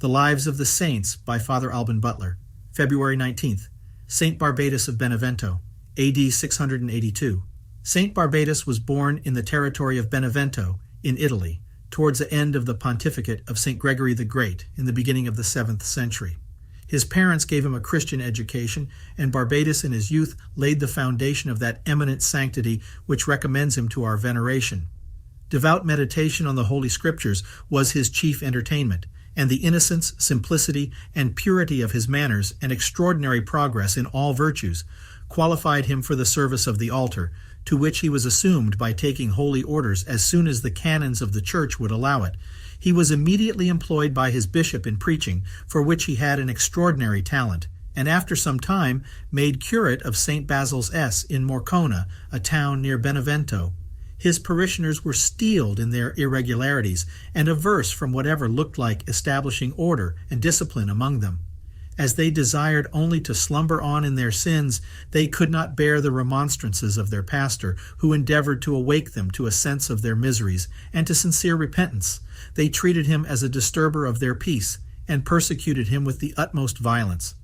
The Lives of the Saints by Father Alban Butler. February 19th. Saint Barbatus of Benevento, A.D. 682. Saint Barbatus was born in the territory of Benevento, in Italy, towards the end of the pontificate of St. Gregory the Great in the beginning of the 7th century. His parents gave him a Christian education, and Barbatus in his youth laid the foundation of that eminent sanctity which recommends him to our veneration. Devout meditation on the Holy Scriptures was his chief entertainment, and the innocence, simplicity, and purity of his manners and extraordinary progress in all virtues qualified him for the service of the altar, to which he was assumed by taking holy orders as soon as the canons of the Church would allow it. He was immediately employed by his bishop in preaching, for which he had an extraordinary talent, and after some time made curate of St. Basil's S in Morcona, a town near Benevento. His parishioners were steeled in their irregularities and averse from whatever looked like establishing order and discipline among them. As they desired only to slumber on in their sins, they could not bear the remonstrances of their pastor, who endeavored to awake them to a sense of their miseries and to sincere repentance. They treated him as a disturber of their peace and persecuted him with the utmost violence.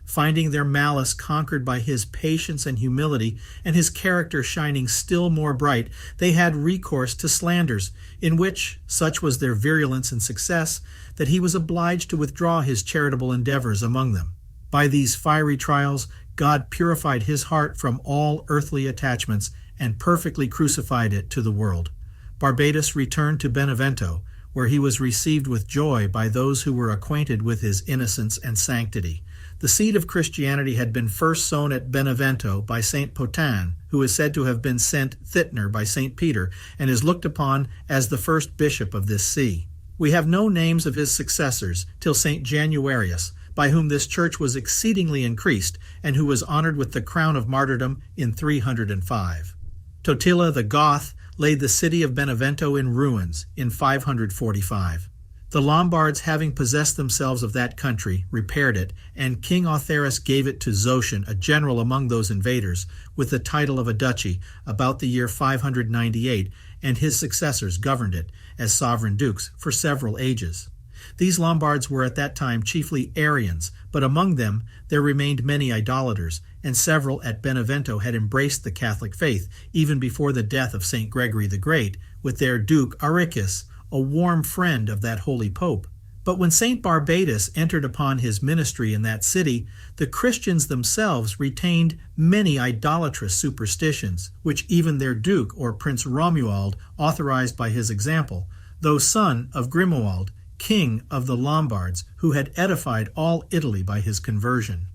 Finding their malice conquered by his patience and humility, and his character shining still more bright, they had recourse to slanders, in which, such was their virulence and success, that he was obliged to withdraw his charitable endeavors among them. By these fiery trials, God purified his heart from all earthly attachments and perfectly crucified it to the world. Barbatus returned to Benevento, where he was received with joy by those who were acquainted with his innocence and sanctity. The seed of Christianity had been first sown at Benevento by St. Potin, who is said to have been sent thither by St. Peter, and is looked upon as the first bishop of this see. We have no names of his successors till St. Januarius, by whom this church was exceedingly increased, and who was honored with the crown of martyrdom in 305. Totila the Goth laid the city of Benevento in ruins in 545. The Lombards, having possessed themselves of that country, repaired it, and King Otharis gave it to Zosian, a general among those invaders, with the title of a duchy, about the year 598, and his successors governed it, as sovereign dukes, for several ages. These Lombards were at that time chiefly Arians, but among them there remained many idolaters, and several at Benevento had embraced the Catholic faith, even before the death of St. Gregory the Great, with their Duke Aricius, a warm friend of that holy pope. But when St. Barbatus entered upon his ministry in that city, the Christians themselves retained many idolatrous superstitions, which even their duke or Prince Romuald authorized by his example, though son of Grimoald, king of the Lombards, who had edified all Italy by his conversion.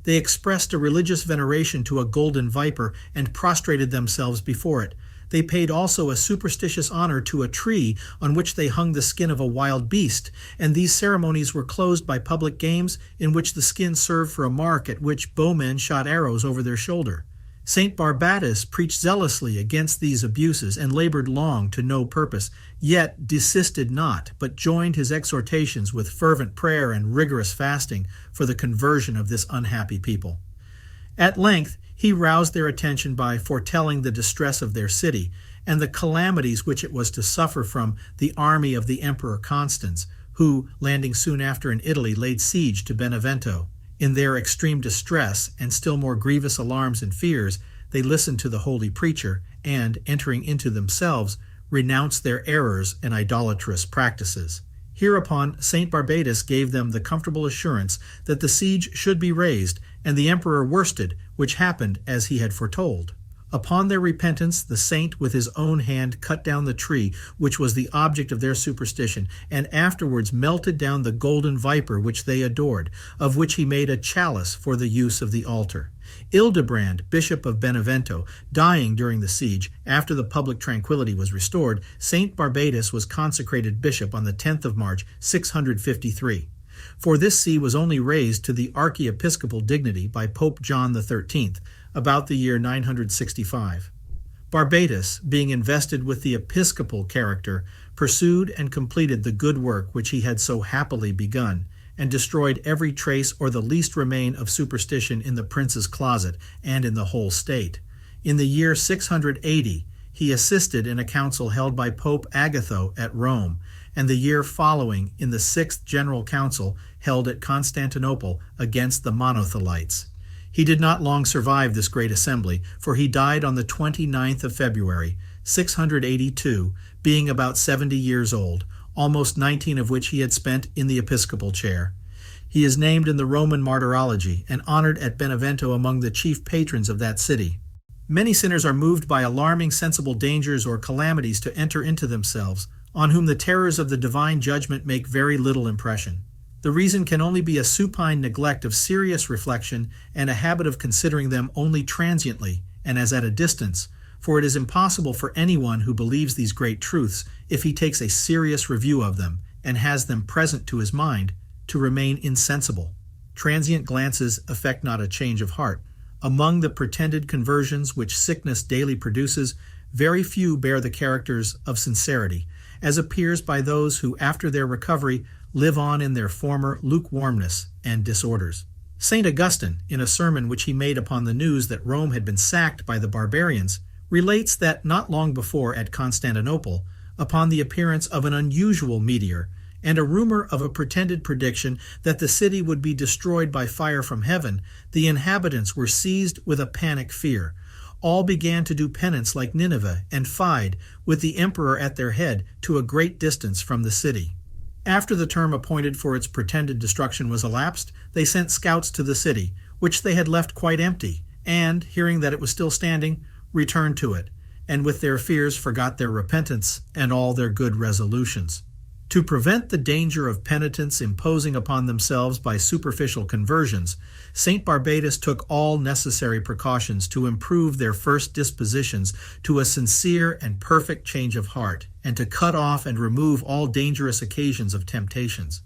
They expressed a religious veneration to a golden viper and prostrated themselves before it. They paid also a superstitious honor to a tree on which they hung the skin of a wild beast, and these ceremonies were closed by public games in which the skin served for a mark at which bowmen shot arrows over their shoulder. St. Barbatus preached zealously against these abuses and labored long to no purpose, yet desisted not, but joined his exhortations with fervent prayer and rigorous fasting for the conversion of this unhappy people. At length, he roused their attention by foretelling the distress of their city and the calamities which it was to suffer from the army of the Emperor Constans, who, landing soon after in Italy, laid siege to Benevento. In their extreme distress and still more grievous alarms and fears, they listened to the holy preacher and, entering into themselves, renounced their errors and idolatrous practices. Hereupon St. Barbatus gave them the comfortable assurance that the siege should be raised, and the emperor worsted, which happened as he had foretold. Upon their repentance, the saint with his own hand cut down the tree, which was the object of their superstition, and afterwards melted down the golden viper which they adored, of which he made a chalice for the use of the altar. Ildebrand, Bishop of Benevento, dying during the siege, after the public tranquility was restored, St. Barbatus was consecrated bishop on the 10th of March, 653. For this see was only raised to the archiepiscopal dignity by Pope John XIII, about the year 965. Barbatus, being invested with the episcopal character, pursued and completed the good work which he had so happily begun, and destroyed every trace or the least remain of superstition in the prince's closet and in the whole state. In the year 680, he assisted in a council held by Pope Agatho at Rome, and the year following in the Sixth General Council held at Constantinople against the Monothelites. He did not long survive this great assembly, for he died on the 29th of February, 682, being about 70 years old, almost 19 of which he had spent in the episcopal chair. He is named in the Roman Martyrology and honored at Benevento among the chief patrons of that city. Many sinners are moved by alarming sensible dangers or calamities to enter into themselves, on whom the terrors of the divine judgment make very little impression. The reason can only be a supine neglect of serious reflection and a habit of considering them only transiently and as at a distance, for it is impossible for anyone who believes these great truths, if he takes a serious review of them and has them present to his mind, to remain insensible. Transient glances affect not a change of heart. Among the pretended conversions which sickness daily produces, very few bear the characters of sincerity, as appears by those who, after their recovery, live on in their former lukewarmness and disorders. St. Augustine, in a sermon which he made upon the news that Rome had been sacked by the barbarians, relates that not long before at Constantinople, upon the appearance of an unusual meteor, and a rumor of a pretended prediction that the city would be destroyed by fire from heaven, the inhabitants were seized with a panic fear. All began to do penance like Nineveh and Fide, with the emperor at their head, to a great distance from the city. After the term appointed for its pretended destruction was elapsed, they sent scouts to the city, which they had left quite empty, and, hearing that it was still standing, returned to it, and with their fears forgot their repentance and all their good resolutions. To prevent the danger of penitents imposing upon themselves by superficial conversions, St. Barbatus took all necessary precautions to improve their first dispositions to a sincere and perfect change of heart, and to cut off and remove all dangerous occasions of temptations.